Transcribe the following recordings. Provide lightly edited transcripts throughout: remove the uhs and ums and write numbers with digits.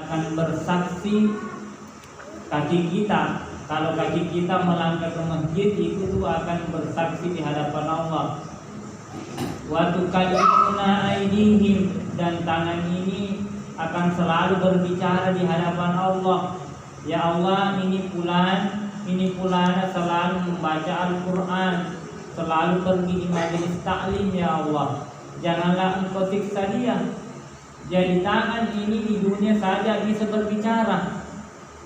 akan bersaksi kaki kita. Kalau kaki kita melangkah ke masjid, itu tuh akan bersaksi di hadapan Allah. Wa tukallimuna aydihim, dan tangan ini akan selalu berbicara di hadapan Allah. Ya Allah, ini fulana selalu membaca Al-Quran, selalu pergi di majelis taklim, ya Allah. Janganlah engkau siksa dia. Jadi tangan ini di dunia saja bisa berbicara.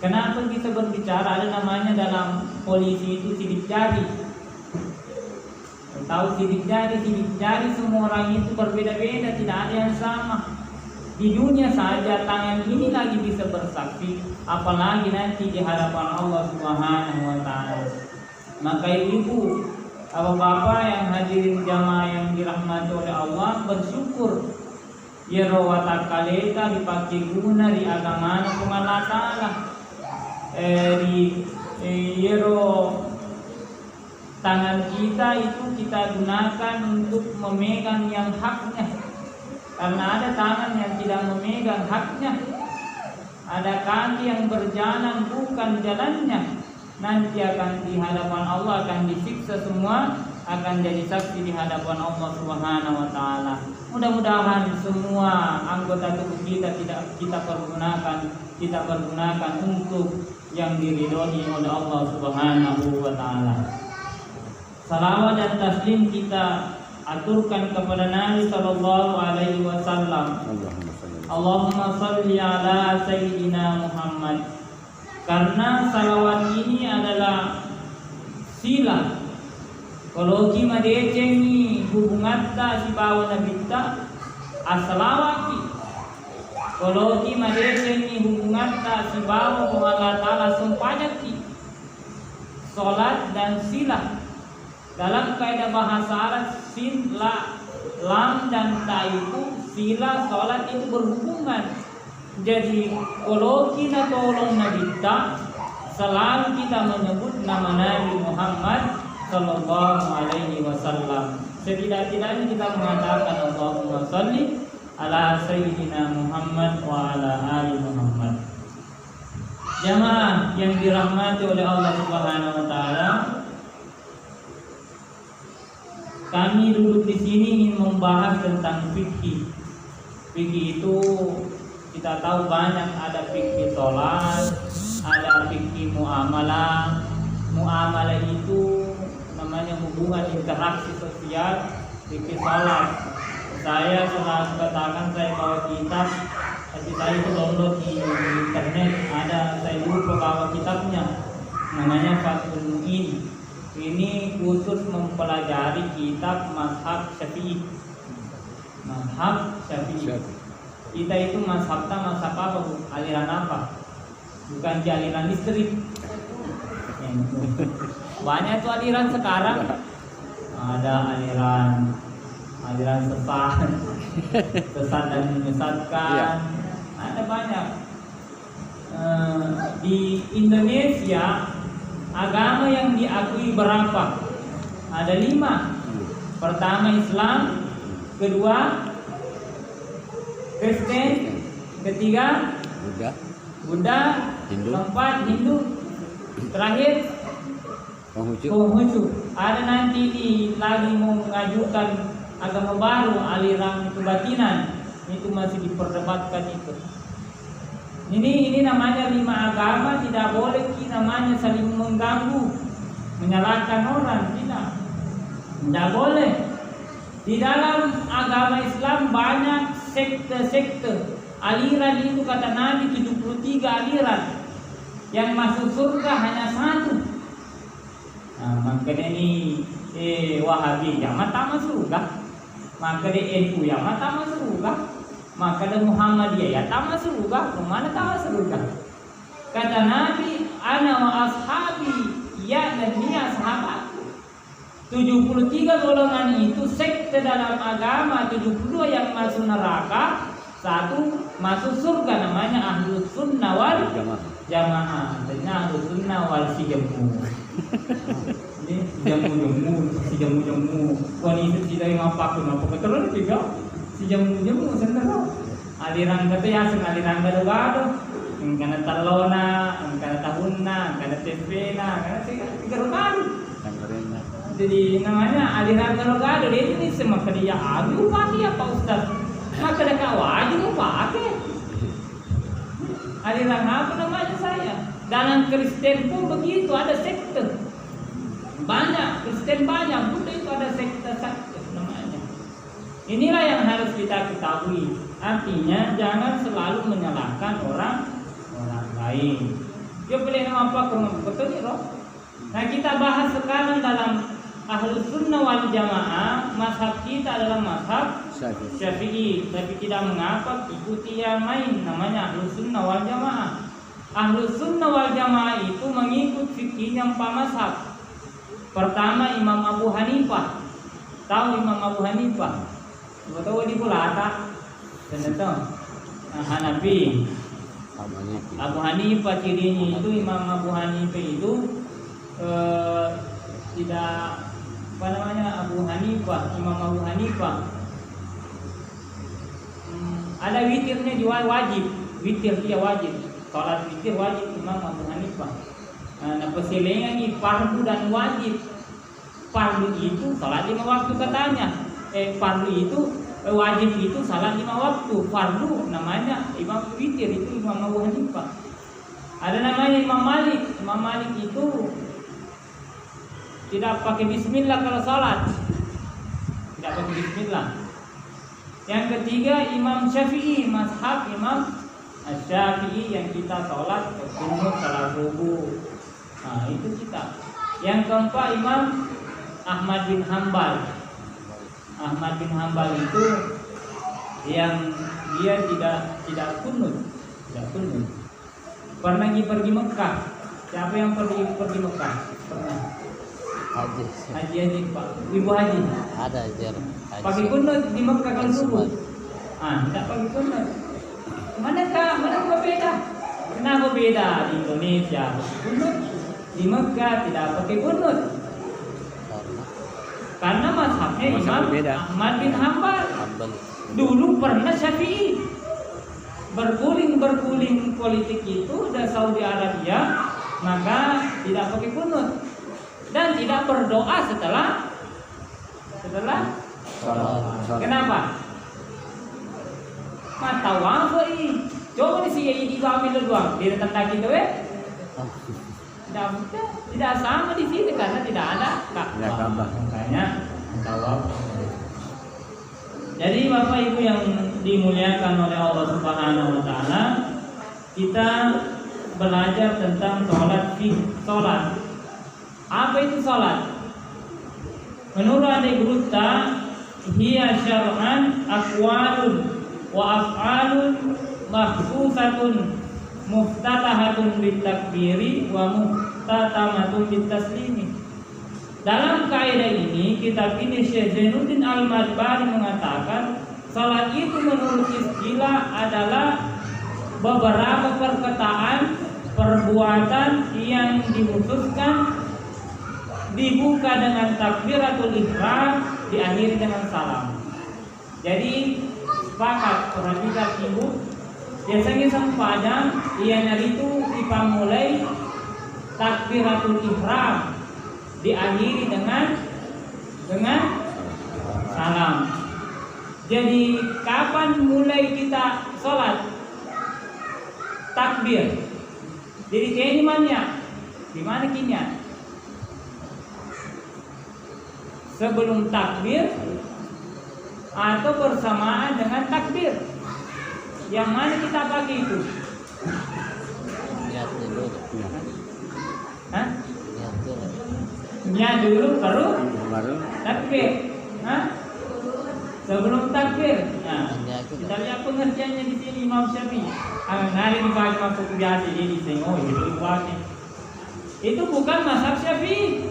Kenapa bisa berbicara? Ada namanya dalam polisi itu sidik jari. Tahu sidik jari semua orang itu berbeda-beda, tidak ada yang sama. Di dunia saja tangan ini lagi bisa bersaksi, apalagi nanti di hadapan Allah Subhanahu wa taala. Maka ibu, bapak yang hadirin jamaah yang dirahmati oleh Allah, bersyukur ya rawata kaleta dipakai guna di agama Allah Taala. Tangan kita itu kita gunakan untuk memegang yang haknya, karena ada tangan yang tidak memegang haknya, ada kaki yang berjalan bukan jalannya, nanti akan di hadapan Allah akan disiksa semua, akan jadi saksi di hadapan Allah Subhanahu wa taala. Mudah-mudahan semua anggota tubuh kita kita pergunakan untuk yang diridhoi oleh Allah Subhanahu wa taala. Salawat dan taslim kita aturkan kepada Nabi sallallahu alaihi wasallam. Allahumma shalli ala sayyidina Muhammad. Karena salawat ini adalah sila. Kalau kita decengi hubungan ta si bawa Nabi ta asalawati. Kalau kita decengi hubungan ta si bawa Allah Taala sumpahati. Salat dan sila. Dalam kaidah bahasa Arab, sin, la, lam dan ta itu sila salat itu berhubungan. Jadi kalau kita tolong Nabi ta, selalu kita menyebut nama Nabi Muhammad sallallahu alaihi wasallam. Setidak-tidaknya kita mengatakan Allahumma shalli ala sayyidina Muhammad wa ala ali Muhammad. Jamaah yang dirahmati oleh Allah Subhanahu wa taala, kami duduk di sini ingin membahas tentang fikih. Fikih itu kita tahu banyak, ada fikih sholat, ada fikih muamalah. Muamalah itu namanya hubungan interaksi sosial. Fikih sholat, saya sudah katakan saya bawa kitab, tapi saya itu download di internet. Saya lupa bawa kitabnya, namanya Fathul Mu'in. Ini khusus mempelajari kitab mazhab Syafi'i. Mazhab Syafi'i. Kita itu mazhab apa, Bu? Aliran apa? Bukan aliran listrik. Banyak itu aliran sekarang. Ada aliran sesat dan menyesatkan. Ada banyak. Di Indonesia agama yang diakui berapa? Ada 5. Pertama Islam, kedua Kristen, ketiga Buddha, keempat Hindu, terakhir Konghucu. Ada nanti lagi mau mengajukan agama baru, aliran kebatinan, itu masih diperdebatkan itu. Ini namanya 5 agama, tidak boleh namanya saling mengganggu, menyalahkan orang, tidak boleh. Di dalam agama Islam banyak sekte-sekte. Aliran itu kata Nabi 73 aliran. Yang masuk surga hanya 1. Makanya ini Wahabi yang mata masuk surga. Makanya NU yang mata masuk surga. Maka ada Muhammadiyah ya tamat surga, kemana tamat surga? Kata Nabi, ana wa ashabi, ya dan dia sahabatku. 73 golongan itu sekte dalam agama, 72 yang masuk neraka, 1 masuk surga, namanya Ahlus Sunnah wal Jamaah. Ternyata Ahlus Sunnah wal Sijamu. Ini sijamu. Wanita tidak ngapak terus juga. Si jamu sendiri. aliran kata ya sing aliran gado-gado yang kana talona yang kana tahunna kana tempena kana gado-gado jadi namanya aliran gado-gado ini semua dia abu pakai apa Ustaz maka ada wajib pakai aliran apa namanya saya dalam Kristen pun begitu ada sekte banyak Kristen banyak Buddha itu ada sekte namanya. Inilah yang harus kita ketahui. Artinya jangan selalu menyalahkan orang lain. Dia boleh nama apa betul ya roh. Nah kita bahas sekarang dalam Ahlus Sunnah wal Jamaah. Mazhab kita adalah mazhab Syafi'i. Tapi tidak mengapa ikuti yang lain. Namanya Ahlus Sunnah wal Jamaah. Ahlus Sunnah wal Jamaah itu mengikut fikihnya 4 mazhab. Pertama Imam Abu Hanifah. Tahu Imam Abu Hanifah? Tahu di Pulata. Tentu. Hanafi. Abu Hanifah cirinya itu Imam Abu Hanifah itu tidak apa namanya Abu Hanifah, Imam Abu Hanifah. Ada witirnya juga wajib. Witir dia wajib. Salat witir wajib Imam Abu Hanifah. Nah, perselisihan ini fardu dan wajib. Fardu itu salat 5 waktu katanya. Fardu itu wajib itu salat 5 waktu. Fardu namanya Imam witir itu Imam Abu Hanifah. Ada namanya Imam Malik. Imam Malik itu tidak pakai bismillah kalau salat. Tidak pakai bismillah. Yang ketiga Imam Syafi'i, mazhab Imam Syafi'i yang kita salat kunut salat subuh. Nah, itu kita. Yang keempat Imam Ahmad bin Hambal. Ahmad bin Hambal itu yang dia tidak kunut. Pernah pergi Mekah. Siapa yang pergi Mekah? Pernah. Haji Pak. Ibu Haji. Ada ajar. Pakai kunut di Mekah kalau subuh. Tidak pakai kunut. Mana beda? Kenapa beda di Indonesia? Kunut di Mekah tidak pakai kunut. Karena mazhabnya Imam Ahmad bin Hambal. Dulu pernah Syafi'i berguling politik itu dari Saudi Arabia, maka tidak pakai kunut dan tidak berdoa setelah kenapa? Mata wafai. Coba di sini di ambil doang. Di tentang kita tidak sama di sini karena tidak ada Ka'bah. Makanya tawaf. Jadi Bapak Ibu yang dimuliakan oleh Allah Subhanahu wa taala, kita belajar tentang salat. Apa itu salat? Menurut Adi Gurutta, hiya syar'an aqwalun wa af'alun makhsusatun muftatahatun bitakbiri wa muhtatamatun bitaslimi. Dalam kaidah ini kitab ini Syekh Zainuddin Al-Madbari mengatakan salat itu menurut istilah adalah beberapa perkataan perbuatan yang dikhususkan dibuka dengan takbiratul ihram, diakhiri dengan salam. Jadi sepakat perhatikan ibu. Biasanya sepanjang ianya itu dipamulai takbiratul ihram, diakhiri dengan salam. Jadi kapan mulai kita sholat? Takbir. Jadi kayak di mana kinya? Sebelum takbir atau bersamaan dengan takbir? Yang mana kita pakai itu? Niat dulu. Niat dulu baru takbir. Sebelum takbir. Nah, kita lihat pengertiannya di sini Imam Syafi'i. Hari ini bagi mampu biasa ini tengok itu buatnya. Itu bukan mazhab Syafi'i.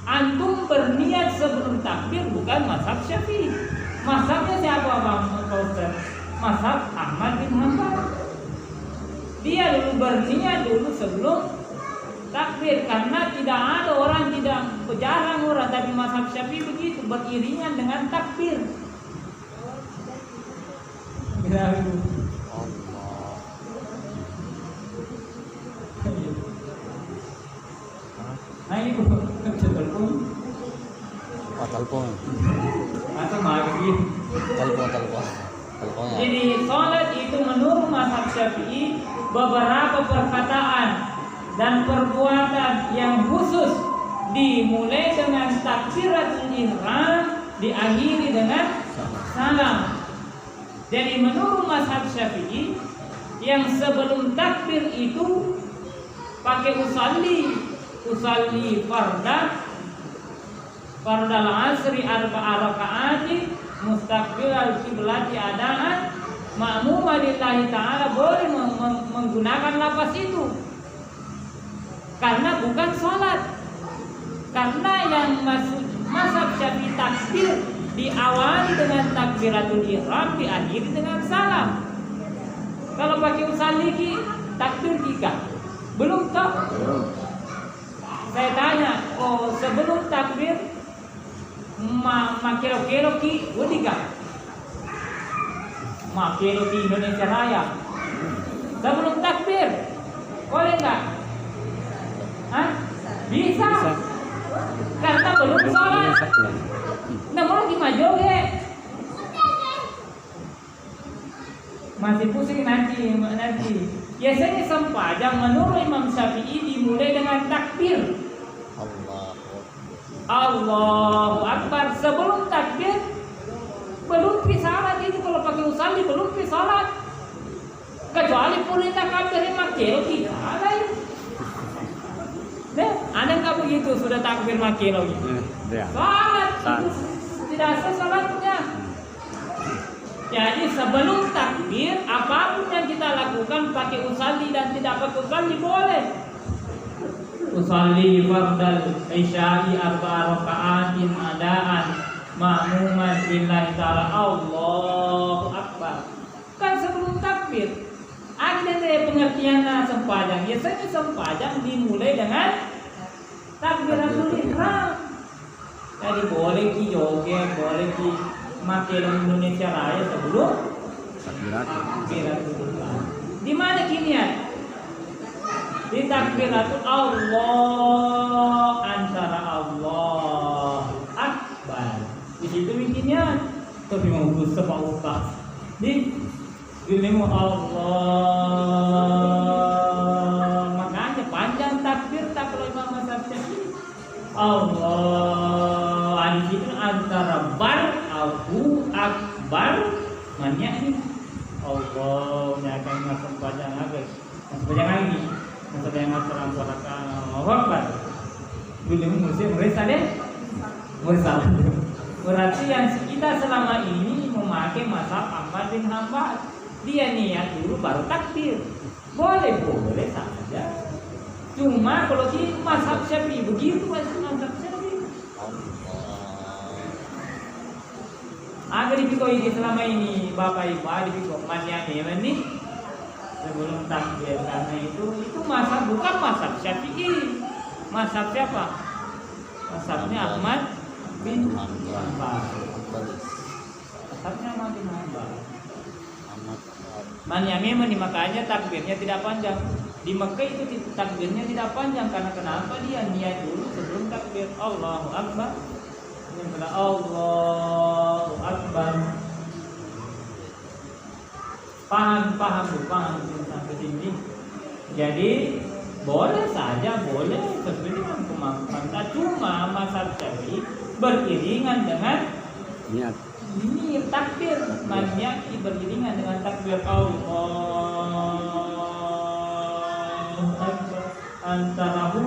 Antum berniat sebelum takbir bukan mazhab Syafi'i. Mazhabnya siapa Bang Ustaz? Mazhab Ahmad bin Hambal. Dia dulu berniat dulu sebelum takbir karena tidak ada orang, jarang orang, tapi mazhab Syafi'i begitu beriringan dengan takbir. ragu. Allah. Nah ini kok telepon Oh, telepon. atau maghrib. Teleponnya. Jadi sholat itu menurut mazhab Syafi'i beberapa perkataan dan perbuatan yang khusus dimulai dengan takbiratul ihram, diakhiri dengan salam. Jadi menurut mazhab Syafi'i yang sebelum takbir itu pakai usalli fardal asri arba'a raka'ati mustaqbilal qiblati adaan ma'muma lillahi ta'ala, boleh menggunakan lafaz itu karena bukan sholat. Karena yang mazhab Syafi'i takbir diawali dengan takbiratul ihram, diakhiri dengan salam. Kalau pakai usalli takbir 3 belum toh? Saya tanya, oh sebelum takbir makelo-kelo ki udiga. Makelo di Indonesia Raya. Sebelum takbir boleh enggak? Hah? Bisa. Karena belum sholat. Namun lagi majoge. Masih pusing nanti. Biasanya sempajang menurut Imam Syafi'i dimulai dengan takbir. Allahu Akbar. Sebelum takbir belum pi salat itu, kalau pakai usalli belum pi salat. Kecuali perintah kabir makelo kita lain. Nah, ada nggak begitu sudah takbir makelo gitu? Salat itu tidak sah salatnya. Jadi sebelum takbir apapun yang kita lakukan pakai usalli dan tidak pakai usalli boleh. Usalli fardal isya'i arba'a raka'atin adaan ma'muman lillahi ta'ala. Allahu Akbar. Kan sebelum takbir ada pengertiannya sempajang. Biasanya sempajang dimulai dengan takbiratul ihram. Jadi boleh ki joget, boleh ki make Indonesia Raya sebelum takbiratul ihram. Di mana kinian? Di takbiratul Allah, antara Allah Akbar. Di situ bikinnya tapi mau berusaha Pak Ustaz. Di ilmu Allah. Makanya panjang takbir tak kalau Imam Mazhab Syafi'i. Allah. Di situ antara bar Allahu Akbar. Mana ini? Allah akan masuk panjang lagi. Masuk yang salam salakan Akbar. Dulu merisa deh. Merisa. Berarti yang kita selama ini memakai mazhab Ahmad bin Hanbal. Dia niat dulu baru takbir. Boleh saja. Cuma kalau di mazhab Syafi'i begitu mazhab Syafi'i. Agar dipikir ini selama ini Bapak Ibu dipikir manjanya ini sebelum takbir, karena itu mazhab bukan mazhab Syafi'i. Mazhab siapa? Mazhabnya Ahmad bin Hanbal. Mazhabnya Ahmad bin Hanbal. Makanya takbirnya tidak panjang. Di Mekah itu takbirnya tidak panjang karena kenapa? Dia niat dulu sebelum takbir. Allahu Akbar. Allahu Akbar. Paham sampai sini. Jadi boleh saja, boleh sesuai dengan kemampuan. Cuma mazhab Syafi'i beriringan dengan niat. Ini takbir, maknanya beriringan dengan takbir Allah Akbar antara